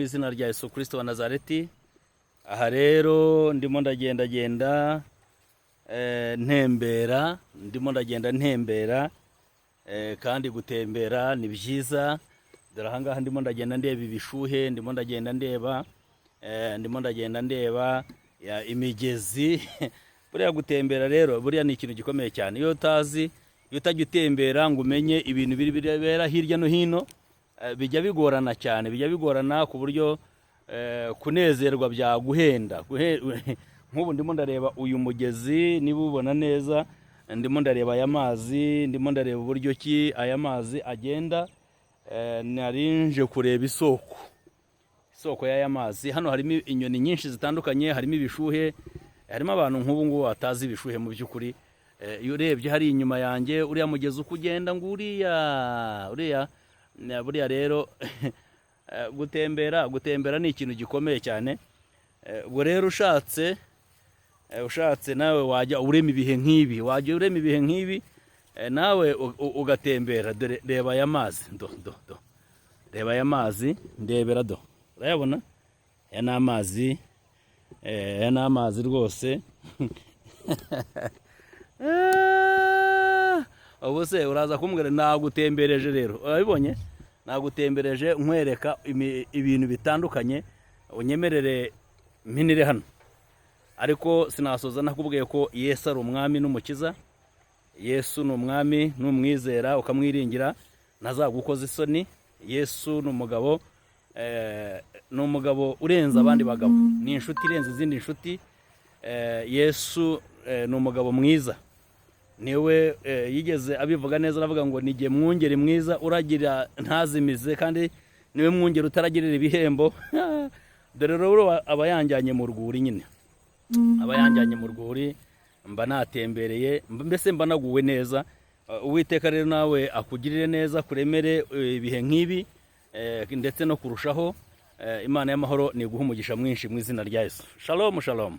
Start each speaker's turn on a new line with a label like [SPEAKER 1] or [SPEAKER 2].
[SPEAKER 1] Izina rya Yesu Kristo wa Nazareti. Aha rero ndimo ndagenda ntembera, kandi gutembera ni byiza. Dore aha ngaha ndimo ndagenda ndeba ibishuhe, ndimo ndagenda ndeba imigezi. Buriya gutembera rero buriya ni ikintu gikomeye cyane. Iyo utajya utembera ngo umenye ibintu bibera hirya no hino, bijya bigorana cyane, ku buryo kunezerwa byaguhenda. Nk'ubu ndimo ndareba uyu mugezi, niba ubona neza, ndimo ndareba aya mazi, ndimo ndareba uburyo ki aya mazi agenda. Narinje kureba isoko y'aya mazi. Hano harimo inyoni nyinshi zitandukanye, harimo ibishuhe, harimo abantu nk'ubu ngubu batazi ibishuhe mu by'ukuri. Iyo urebye hari inyuma yanjye uriya mugezi uko ugenda, ngo buriya rero gutembera ni ikintu gikomeye cyane. Ubwo rero ushatse nawe wajya urema ibihe nk'ibi, nawe ugatembera. Reba aya mazi, reba aya mazi, ndebera urayabona? Aya ni amazi rwose. Ubu se uraza kumbwira nagutembereje rero, urabibonye? Nagutembereje nkwereka ibintu bitandukanye. Unyemerere mpinire hano, ariko sinasoza nakubwiye ko Yesu ari umwami n'umukiza. Yesu ni umwami, numwizera ukamwiringira ntazagukoza isoni. Yesu ni umugabo urenze abandi bagabo, ni inshuti irenze izindi nshuti. Yesu ni umugabo mwiza. Niwe yigeze abivuga neza, aravuga ngo nige mwungeri mwiza uragira ntazimize, kandi niwe mwungeri utaragirira ibihembo. Dore rero aba yanjyanye mu rwuri nyine, mba natembereye, mbese mba naguwe neza. Uwiteka rero nawe akugirire neza, kuremere ibihe nk'ibi, ndetse no kurushaho. Imana y'amahoro niguha umugisha mwinshi mu izina rya Yesu. Shalom, shalom.